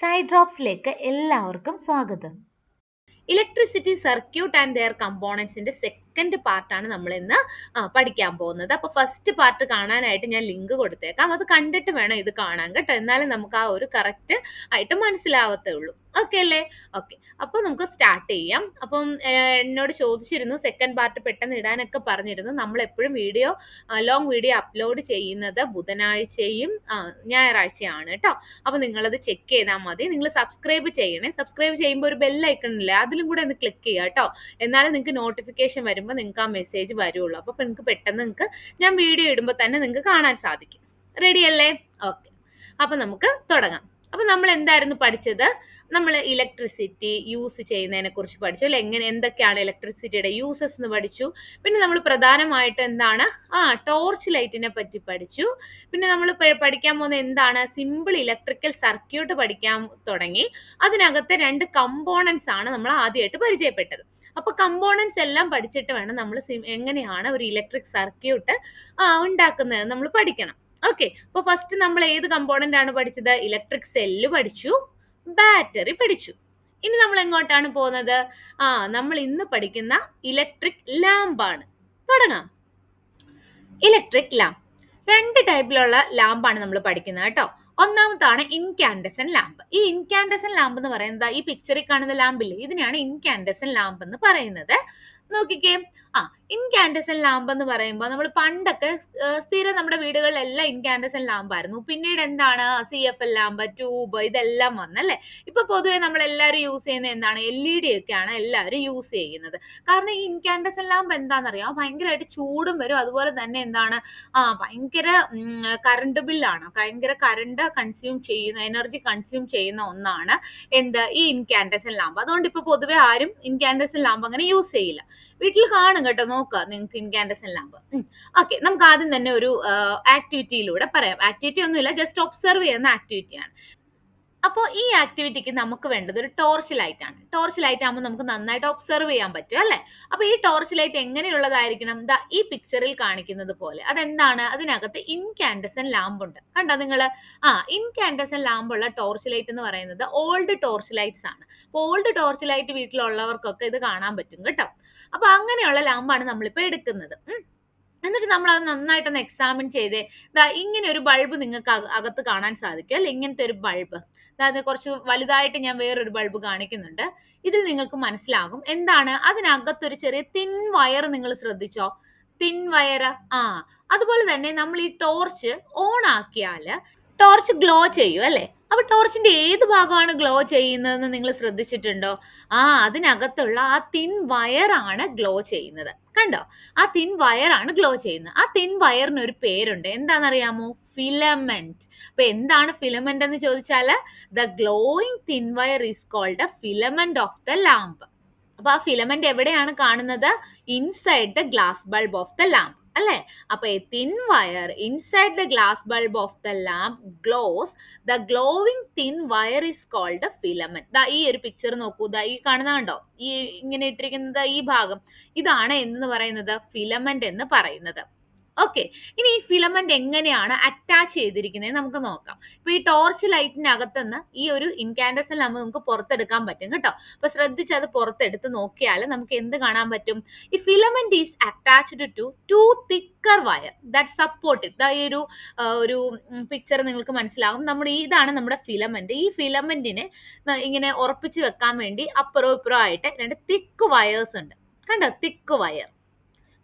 Side ഡ്രോപ്സിലേക്ക് എല്ലാവർക്കും സ്വാഗതം. ഇലക്ട്രിസിറ്റി സർക്യൂട്ട് ആൻഡ് ദെയർ കമ്പോണൻസിന്റെ സെക്കൻഡ് പാർട്ടാണ് നമ്മൾ ഇന്ന് പഠിക്കാൻ പോകുന്നത്. അപ്പോൾ ഫസ്റ്റ് പാർട്ട് കാണാനായിട്ട് ഞാൻ ലിങ്ക് കൊടുത്തേക്കാം. അത് കണ്ടിട്ട് വേണം ഇത് കാണാൻ കേട്ടോ, എന്നാലും നമുക്ക് ആ ഒരു കറക്റ്റ് ആയിട്ട് മനസ്സിലാവത്തേ ഉള്ളൂ. ഓക്കെ അല്ലേ? ഓക്കെ, അപ്പോൾ നമുക്ക് സ്റ്റാർട്ട് ചെയ്യാം. അപ്പം എന്നോട് ചോദിച്ചിരുന്നു സെക്കൻഡ് പാർട്ട് പെട്ടെന്ന് ഇടാനൊക്കെ പറഞ്ഞിരുന്നു. നമ്മൾ എപ്പോഴും ലോങ് വീഡിയോ അപ്ലോഡ് ചെയ്യുന്നത് ബുധനാഴ്ചയും ഞായറാഴ്ചയാണ് കേട്ടോ. അപ്പോൾ നിങ്ങളത് ചെക്ക് ചെയ്താൽ മതി. നിങ്ങൾ സബ്സ്ക്രൈബ് ചെയ്യണേ. സബ്സ്ക്രൈബ് ചെയ്യുമ്പോൾ ഒരു ബെല്ലൈക്കൺ ഇല്ലേ, അതിലും കൂടെ ഒന്ന് ക്ലിക്ക് ചെയ്യുക കേട്ടോ. എന്നാലും നിങ്ങൾക്ക് നോട്ടിഫിക്കേഷൻ വരുമ്പോൾ നിങ്ങൾക്ക് ആ മെസ്സേജ് വരുള്ളൂ. അപ്പോൾ നിങ്ങൾക്ക് പെട്ടെന്ന് ഞാൻ വീഡിയോ ഇടുമ്പോൾ തന്നെ നിങ്ങൾക്ക് കാണാൻ സാധിക്കും. റെഡി അല്ലേ? ഓക്കെ, അപ്പം നമുക്ക് തുടങ്ങാം. അപ്പം നമ്മൾ എന്തായിരുന്നു പഠിച്ചത്? നമ്മൾ ഇലക്ട്രിസിറ്റി യൂസ് ചെയ്യുന്നതിനെ കുറിച്ച് പഠിച്ചു അല്ലെ, എന്തൊക്കെയാണ് ഇലക്ട്രിസിറ്റിയുടെ യൂസസ് എന്ന് പഠിച്ചു. പിന്നെ നമ്മൾ പ്രധാനമായിട്ട് എന്താണ് ടോർച്ച് ലൈറ്റിനെ പറ്റി പഠിച്ചു. പിന്നെ നമ്മൾ പഠിക്കാൻ പോകുന്ന എന്താണ് സിമ്പിൾ ഇലക്ട്രിക്കൽ സർക്യൂട്ട് പഠിക്കാൻ തുടങ്ങി. അതിനകത്തെ 2 കമ്പോണൻസ് ആണ് നമ്മൾ ആദ്യമായിട്ട് പരിചയപ്പെട്ടത്. അപ്പൊ കമ്പോണൻസ് എല്ലാം പഠിച്ചിട്ട് വേണം നമ്മൾ എങ്ങനെയാണ് ഒരു ഇലക്ട്രിക് സർക്യൂട്ട് ഉണ്ടാക്കുന്നത് നമ്മൾ പഠിക്കണം. ഓക്കെ, അപ്പൊ ഫസ്റ്റ് നമ്മൾ ഏത് കമ്പോണന്റ് ആണ് പഠിച്ചത്? ഇലക്ട്രിക് സെല്ല് പഠിച്ചു, ബാറ്ററി പഠിച്ചു. ഇനി നമ്മൾ എങ്ങോട്ടാണ് പോകുന്നത്? നമ്മൾ ഇന്ന് പഠിക്കുന്ന ഇലക്ട്രിക് ലാമ്പാണ്. തുടങ്ങാം. ഇലക്ട്രിക് ലാമ്പ് 2 ടൈപ്പിലുള്ള ലാമ്പാണ് നമ്മൾ പഠിക്കുന്നത് കേട്ടോ. ഒന്നാമത്താണ് ഇൻകാൻഡസൻ ലാമ്പ്. ഈ ഇൻകാൻഡസൻ ലാമ്പ് എന്ന് പറയുന്നത് ഈ പിക്ചറിൽ കാണുന്ന ലാമ്പില്ലേ, ഇതിനെയാണ് ഇൻകാൻഡസൻ ലാമ്പ് എന്ന് പറയുന്നത്. നോക്കിക്കേ, ഇൻകാൻഡസൻ ലാമ്പ് എന്ന് പറയുമ്പോൾ നമ്മൾ പണ്ടൊക്കെ സ്ഥിരം നമ്മുടെ വീടുകളിലെല്ലാം ഇൻകാൻഡസൻ ലാമ്പായിരുന്നു. പിന്നീട് എന്താണ് CFL ലാമ്പ്, ട്യൂബ് ഇതെല്ലാം വന്നല്ലേ. ഇപ്പൊ പൊതുവെ നമ്മൾ എല്ലാവരും യൂസ് ചെയ്യുന്നത് എന്താണ്? LED ഒക്കെയാണ് എല്ലാവരും യൂസ് ചെയ്യുന്നത്. കാരണം ഈ ഇൻകാൻഡസൻ ലാമ്പ് എന്താണെന്നറിയാം, ഭയങ്കരമായിട്ട് ചൂടും വരും. അതുപോലെ തന്നെ എന്താണ് ഭയങ്കര കറണ്ട് ബില്ലാണ്, ഭയങ്കര കറണ്ട് കൺസ്യൂം ചെയ്യുന്ന, എനർജി കൺസ്യൂം ചെയ്യുന്ന ഒന്നാണ് ഈ ഇൻകാൻഡസൻ ലാമ്പ്. അതുകൊണ്ട് ഇപ്പൊ പൊതുവെ ആരും ഇൻകാൻഡസൻ ലാമ്പ് അങ്ങനെ യൂസ് ചെയ്യില്ല. വീട്ടിൽ കാണും കേട്ടോ, നോക്കുക നിങ്ങൾക്ക് ഇൻകാൻഡസൻ ലാമ്പ്. ഓക്കെ, നമുക്ക് ആദ്യം തന്നെ ഒരു ആക്ടിവിറ്റിയിലൂടെ പറയാം. ആക്ടിവിറ്റി ഒന്നുമില്ല, ജസ്റ്റ് ഒബ്സർവ് ചെയ്യുന്ന ആക്ടിവിറ്റിയാണ്. അപ്പോൾ ഈ ആക്ടിവിറ്റിക്ക് നമുക്ക് വേണ്ടത് ഒരു ടോർച്ച് ലൈറ്റ് ആണ്. ടോർച്ച് ലൈറ്റ് ആകുമ്പോൾ നമുക്ക് നന്നായിട്ട് ഒബ്സർവ് ചെയ്യാൻ പറ്റും അല്ലേ. അപ്പോൾ ഈ ടോർച്ച് ലൈറ്റ് എങ്ങനെയുള്ളതായിരിക്കണം? ഈ പിക്ചറിൽ കാണിക്കുന്നത് പോലെ. അതെന്താണ്? അതിനകത്ത് ഇൻകാൻഡസൻ ലാമ്പ് ഉണ്ട്. കണ്ടോ നിങ്ങൾ? ഇൻകാൻഡസൻ ലാമ്പുള്ള ടോർച്ച് ലൈറ്റ് എന്ന് പറയുന്നത് ഓൾഡ് ടോർച്ച് ലൈറ്റ്സ് ആണ്. അപ്പോൾ ഓൾഡ് ടോർച്ച് ലൈറ്റ് വീട്ടിലുള്ളവർക്കൊക്കെ ഇത് കാണാൻ പറ്റും കേട്ടോ. അപ്പോൾ അങ്ങനെയുള്ള ലാമ്പാണ് നമ്മളിപ്പോൾ എടുക്കുന്നത്. എന്നിട്ട് നമ്മൾ അത് നന്നായിട്ടൊന്ന് എക്സാമിൻ ചെയ്തേ. ഇങ്ങനെ ഒരു ബൾബ് നിങ്ങൾക്ക് അകത്ത് കാണാൻ സാധിക്കും അല്ലെ, ഇങ്ങനത്തെ ഒരു ബൾബ്. അതായത് കുറച്ച് വലുതായിട്ട് ഞാൻ വേറൊരു ബൾബ് കാണിക്കുന്നുണ്ട്. ഇതിൽ നിങ്ങൾക്ക് മനസ്സിലാകും എന്താണ് അതിനകത്തൊരു ചെറിയ തിൻ വയർ. നിങ്ങൾ ശ്രദ്ധിച്ചോ? Thin wire. അതുപോലെ തന്നെ നമ്മൾ ഈ ടോർച്ച് ഓൺ ആക്കിയാല് ടോർച്ച് ഗ്ലോ ചെയ്യും അല്ലെ. അപ്പൊ ടോർച്ചിന്റെ ഏത് ഭാഗമാണ് ഗ്ലോ ചെയ്യുന്നതെന്ന് നിങ്ങൾ ശ്രദ്ധിച്ചിട്ടുണ്ടോ? അതിനകത്തുള്ള ആ തിൻ വയറാണ് ഗ്ലോ ചെയ്യുന്നത്. കണ്ടോ? ആ തിൻ വയറാണ് ഗ്ലോ ചെയ്യുന്നത്. ആ തിൻ വയറിന് ഒരു പേരുണ്ട്. എന്താണെന്നറിയാമോ? ഫിലമെന്റ്. അപ്പൊ എന്താണ് ഫിലമെന്റ് എന്ന് ചോദിച്ചാല് the glowing thin wire is called a filament of the lamp. അപ്പൊ ആ ഫിലമെന്റ് എവിടെയാണ് കാണുന്നത്? Inside the glass bulb of the lamp അല്ലെ. അപ്പൊ a thin wire inside the glass bulb of the lamp glows. The glowing thin wire is called filament. ഈ ഒരു picture നോക്കൂ, ഈ കാണുന്ന കണ്ടോ, ഈ ഇങ്ങനെ ഇട്ടിരിക്കുന്നത് ഈ ഭാഗം, ഇതാണ് എന്ന് പറയുന്നത് ഫിലമെന്റ് എന്ന് പറയുന്നത്. ഓക്കെ, ഇനി ഈ ഫിലമെന്റ് എങ്ങനെയാണ് അറ്റാച്ച് ചെയ്തിരിക്കുന്നത് നമുക്ക് നോക്കാം. ഇപ്പൊ ഈ ടോർച്ച് ലൈറ്റിന്റെ അകത്തുനിന്ന് ഈ ഒരു ഇൻകാൻഡസൻ ലാമ്പ് നമുക്ക് പുറത്തെടുക്കാൻ പറ്റും കേട്ടോ. അപ്പൊ ശ്രദ്ധിച്ച് അത് പുറത്തെടുത്ത് നോക്കിയാൽ നമുക്ക് എന്ത് കാണാൻ പറ്റും? ഈ filament is attached to 2 thicker wire that support it. ഈ ഒരു പിക്ചർ നിങ്ങൾക്ക് മനസ്സിലാകും. ഇതാണ് നമ്മുടെ ഫിലമെന്റ്. ഈ ഫിലമെന്റിനെ ഇങ്ങനെ ഉറപ്പിച്ച് വെക്കാൻ വേണ്ടി അപ്പുറവും ഇപ്പുറവും ആയിട്ട് 2 തിക്ക് വയേഴ്സ് ഉണ്ട്. കണ്ടോ? തിക്ക് വയർ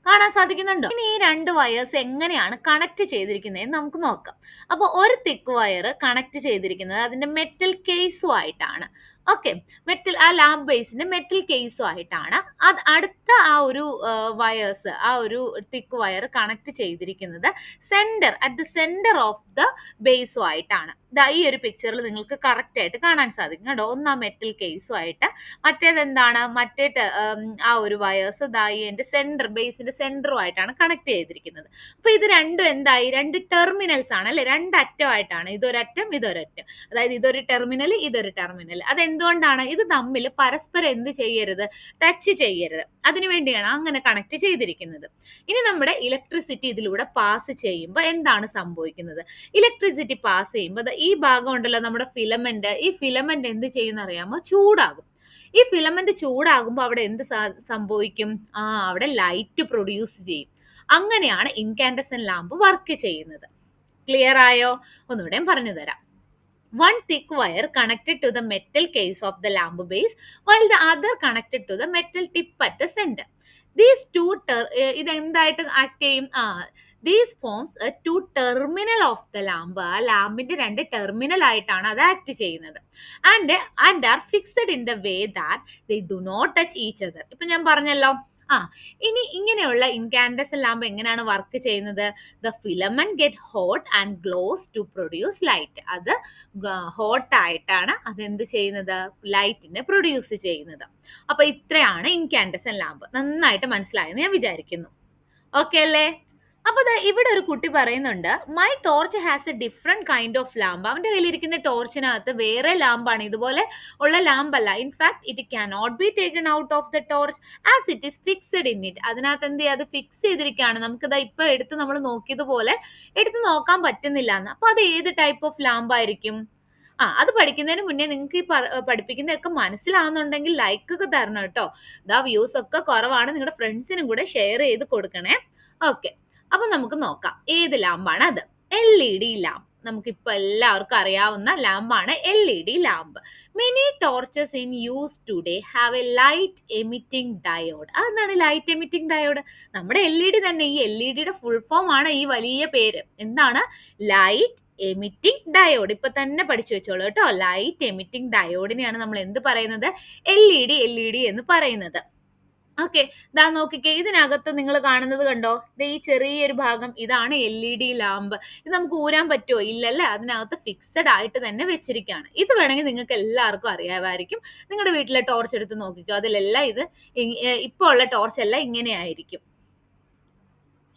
കാണാൻ സാധിക്കുന്നുണ്ടോ? ഇനി ഈ 2 വയേഴ്സ് എങ്ങനെയാണ് കണക്ട് ചെയ്തിരിക്കുന്നത് നമുക്ക് നോക്കാം. അപ്പൊ ഒരു തിക്ക് വയർ കണക്ട് ചെയ്തിരിക്കുന്നത് അതിന്റെ മെറ്റൽ കേസുമായിട്ടാണ്. ഓക്കെ, ലാമ്പ് ബേസിന്റെ മെറ്റൽ കേസുമായിട്ടാണ്. അടുത്ത ആ ഒരു വയേഴ്സ്, ആ ഒരു തിക്ക് വയർ കണക്ട് ചെയ്തിരിക്കുന്നത് at the centre of the ബേസുമായിട്ടാണ്. ഈ ഒരു പിക്ചറിൽ നിങ്ങൾക്ക് കറക്റ്റ് ആയിട്ട് കാണാൻ സാധിക്കും കേട്ടോ. ഒന്ന് ആ മെറ്റൽ കേസുമായിട്ട്, മറ്റേതെന്താണ് ആ ഒരു വയേഴ്സ് ഇതിന്റെ ബേസിന്റെ സെന്ററുമായിട്ടാണ് കണക്ട് ചെയ്തിരിക്കുന്നത്. അപ്പൊ ഇത് രണ്ടും എന്തായി? 2 ടെർമിനൽസ് ആണ് അല്ലെ, 2 അറ്റമായിട്ടാണ്. ഇതൊരറ്റം, ഇതൊരറ്റം. അതായത് ഇതൊരു ടെർമിനൽ, ഇതൊരു ടെർമിനൽ. അതെന്ത് എന്തുകൊണ്ടാണ്? ഇത് തമ്മിൽ പരസ്പരം എന്ത് ചെയ്യരുത്? ടച്ച് ചെയ്യരുത്. അതിനുവേണ്ടിയാണ് അങ്ങനെ കണക്ട് ചെയ്തിരിക്കുന്നത്. ഇനി നമ്മുടെ ഇലക്ട്രിസിറ്റി ഇതിലൂടെ പാസ് ചെയ്യുമ്പോൾ എന്താണ് സംഭവിക്കുന്നത്? ഇലക്ട്രിസിറ്റി പാസ് ചെയ്യുമ്പോൾ ഈ ഭാഗം ഉണ്ടല്ലോ നമ്മുടെ ഫിലമെന്റ്, ഈ ഫിലമെന്റ് എന്ത് ചെയ്യുന്ന അറിയാമോ? ചൂടാകും. ഈ ഫിലമെന്റ് ചൂടാകുമ്പോൾ അവിടെ എന്ത് സംഭവിക്കും? അവിടെ ലൈറ്റ് പ്രൊഡ്യൂസ് ചെയ്യും. അങ്ങനെയാണ് ഇൻകാൻഡസെന്റ് ലാമ്പ് വർക്ക് ചെയ്യുന്നത്. ക്ലിയർ ആയോ? ഒന്നുകൂടെ പറഞ്ഞു തരാം. One thick wire connected to the metal case of the lamp base while the other connected to the metal tip at the center. These two ഇതെന്തായിട്ട് act ചെയ്യും? These forms a two terminal of the lamp. ആ ലാമ്പിന്റെ രണ്ട് terminal ആയിട്ടാണ് അത് act ചെയ്യുന്നത്. And are fixed in the way that they do not touch each other. ഇപ്പൊ ഞാൻ പറഞ്ഞല്ലോ. ഇനി ഇങ്ങനെയുള്ള ഇൻകാൻഡസെന്റ് ലാമ്പ് എങ്ങനെയാണ് വർക്ക് ചെയ്യുന്നത്? The filament get hot and glows to produce light. അത് ഹോട്ട് ആയിട്ടാണ് അതെന്ത് ചെയ്യുന്നത്? ലൈറ്റിനെ പ്രൊഡ്യൂസ് ചെയ്യുന്നത്. അപ്പൊ ഇത്രയാണ് ഇൻകാൻഡസെന്റ് ലാമ്പ്. നന്നായിട്ട് മനസ്സിലായെന്ന് ഞാൻ വിചാരിക്കുന്നു. ഓക്കെ അല്ലേ? അപ്പൊ ഇവിടെ ഒരു കുട്ടി പറയുന്നുണ്ട്, my torch has a different kind of lamp. അവന്റെ കയ്യിലിരിക്കുന്ന ടോർച്ചിനകത്ത് വേറെ ലാമ്പാണ്, ഇതുപോലെ ഉള്ള ലാമ്പല്ല. In fact it cannot be taken out of the torch as it is fixed in it. അതിനകത്ത് എന്ത് ചെയ്യുക? അത് ഫിക്സ് ചെയ്തിരിക്കുകയാണ്. നമുക്കിതാ ഇപ്പൊ എടുത്ത് നമ്മൾ നോക്കിയതുപോലെ എടുത്ത് നോക്കാൻ പറ്റുന്നില്ല എന്ന്. അപ്പൊ അത് ഏത് ടൈപ്പ് ഓഫ് ലാമ്പായിരിക്കും? അത് പഠിക്കുന്നതിന് മുന്നേ നിങ്ങൾക്ക് ഈ പഠിപ്പിക്കുന്നതൊക്കെ മനസ്സിലാവുന്നുണ്ടെങ്കിൽ ലൈക്ക് ഒക്കെ തരണം കേട്ടോ. വ്യൂസ് ഒക്കെ കുറവാണ്, നിങ്ങളുടെ ഫ്രണ്ട്സിനും കൂടെ ഷെയർ ചെയ്ത് കൊടുക്കണേ. ഓക്കെ, അപ്പൊ നമുക്ക് നോക്കാം ഏത് ലാമ്പാണ് അത്. LED lamp. നമുക്കിപ്പോൾ എല്ലാവർക്കും അറിയാവുന്ന ലാമ്പാണ് LED lamp. Many torches in use today have A light emitting diode. അതെന്താണ് ലൈറ്റ് എമിറ്റിംഗ് ഡയോഡ്? നമ്മുടെ LED തന്നെ. ഈ LED ഫുൾ ഫോം ആണ് ഈ വലിയ പേര്. എന്താണ്? Light emitting diode. ഇപ്പൊ തന്നെ പഠിച്ചു വെച്ചോളൂ കേട്ടോ. ലൈറ്റ് എമിറ്റിംഗ് ഡയോഡിനെയാണ് നമ്മൾ എന്ത് പറയുന്നത്? LED എന്ന് പറയുന്നത്. ഓക്കെ, നോക്കിക്കേ, ഇതിനകത്ത് നിങ്ങൾ കാണുന്നത് കണ്ടോ? ഈ ചെറിയൊരു ഭാഗം, ഇതാണ് LED ലാമ്പ്. ഇത് നമുക്ക് ഊരാൻ പറ്റുമോ? ഇല്ലല്ലേ, അതിനകത്ത് ഫിക്സഡ് ആയിട്ട് തന്നെ വെച്ചിരിക്കുകയാണ്. ഇത് വേണമെങ്കിൽ നിങ്ങൾക്ക് എല്ലാവർക്കും അറിയാമായിരിക്കും. നിങ്ങളുടെ വീട്ടിലെ ടോർച്ച് എടുത്ത് നോക്കിക്കോ, അതിലെല്ലാം ഇത് ഇപ്പോൾ ഉള്ള ടോർച്ച് എല്ലാം ഇങ്ങനെ ആയിരിക്കും.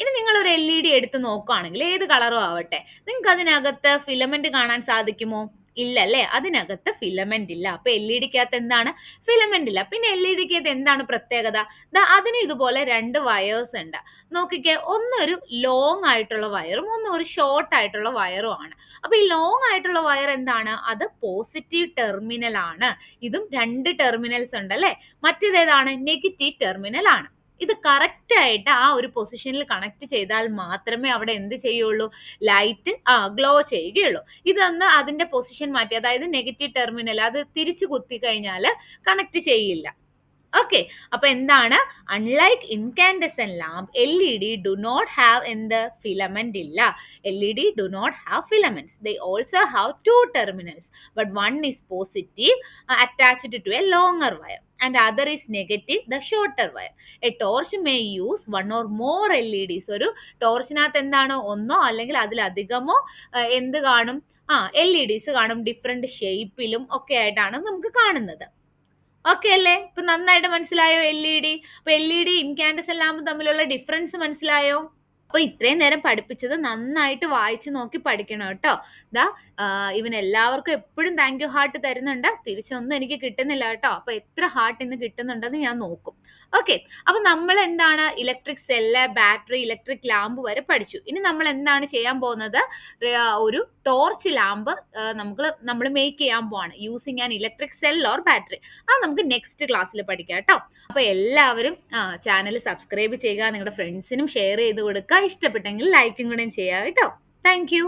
ഇനി നിങ്ങളൊരു LED എടുത്ത് നോക്കുകയാണെങ്കിൽ ഏത് കളറും ആവട്ടെ, നിങ്ങൾക്ക് അതിനകത്ത് ഫിലമെന്റ് കാണാൻ സാധിക്കുമോ? ഇല്ലല്ലേ, അതിനകത്ത് ഫിലമെന്റ് ഇല്ല. അപ്പൊ LED-ക്കകത്ത് എന്താണ്? ഫിലമെന്റ് ഇല്ല. പിന്നെ LED-ക്കകത്ത് എന്താണ് പ്രത്യേകത? അതിന് ഇതുപോലെ രണ്ട് വയേഴ്സ് ഉണ്ട്. നോക്കിക്കേ, ഒന്നൊരു ലോങ് ആയിട്ടുള്ള വയറും ഒരു ഷോർട്ട് ആയിട്ടുള്ള വയറും ആണ്. അപ്പൊ ഈ ലോങ് ആയിട്ടുള്ള വയർ എന്താണ്? അത് പോസിറ്റീവ് ടെർമിനൽ ആണ്. ഇതും രണ്ട് ടെർമിനൽസ് ഉണ്ട് അല്ലെ. മറ്റേതേതാണ്? നെഗറ്റീവ് ടെർമിനൽ ആണ്. ഇത് കറക്റ്റ് ആയിട്ട് ആ ഒരു പൊസിഷനിൽ കണക്ട് ചെയ്താൽ മാത്രമേ അവിടെ എന്ത് ചെയ്യുള്ളൂ? ലൈറ്റ് ഗ്ലോ ചെയ്യുകയുള്ളൂ. ഇതൊന്ന് അതിന്റെ പൊസിഷൻ മാറ്റി, അതായത് നെഗറ്റീവ് ടെർമിനൽ അത് തിരിച്ചു കുത്തി കഴിഞ്ഞാൽ കണക്ട് ചെയ്യില്ല. ഓക്കെ, അപ്പൊ എന്താണ്? Unlike incandescent lamp, LED do not have എന്ത്? ഫിലമെന്റ് ഇല്ല. LED do not have filaments. They also have two terminals, but one is positive attached to a longer wire and other is negative, the shorter wire. A torch may use one or more LEDs. ഒരു ടോർച്ചിനകത്ത് എന്താണ്? ഒന്നോ അല്ലെങ്കിൽ അതിലധികമോ എന്ത് കാണും? LEDs കാണും. Different ഷേപ്പിലും ഒക്കെ ആയിട്ടാണ് നമുക്ക് കാണുന്നത്. ഓക്കെ അല്ലേ? ഇപ്പൊ നന്നായിട്ട് മനസ്സിലായോ LED? അപ്പൊ LED ഇൻകാൻഡസെന്റ് ലാമ്പ് തമ്മിലുള്ള ഡിഫറൻസ് മനസ്സിലായോ? അപ്പൊ ഇത്രയും നേരം പഠിപ്പിച്ചത് നന്നായിട്ട് വായിച്ചു നോക്കി പഠിക്കണം കേട്ടോ. ഇവൻ എല്ലാവർക്കും എപ്പോഴും താങ്ക് യു ഹാർട്ട് തരുന്നുണ്ട്. തിരിച്ചൊന്നും എനിക്ക് കിട്ടുന്നില്ല കേട്ടോ. അപ്പൊ എത്ര ഹാർട്ട് ഇന്ന് കിട്ടുന്നുണ്ടെന്ന് ഞാൻ നോക്കും. ഓക്കെ, അപ്പൊ നമ്മൾ എന്താണ്? Electric cell, battery, electric lamp വരെ പഠിച്ചു. ഇനി നമ്മൾ എന്താണ് ചെയ്യാൻ പോകുന്നത്? ഒരു ടോർച്ച് ലാമ്പ് നമ്മൾ മേക്ക് ചെയ്യാൻ പോവാണ് using an electric cell or battery. അത് നമുക്ക് നെക്സ്റ്റ് ക്ലാസ്സിൽ പഠിക്കാം കേട്ടോ. അപ്പൊ എല്ലാവരും ചാനൽ സബ്സ്ക്രൈബ് ചെയ്യുക, നിങ്ങളുടെ ഫ്രണ്ട്സിനും ഷെയർ ചെയ്ത് കൊടുക്കുക. ഇഷ്ടപ്പെട്ടെങ്കിൽ ലൈക്കും കൂടെ ചെയ്യാം കേട്ടോ. Thank you.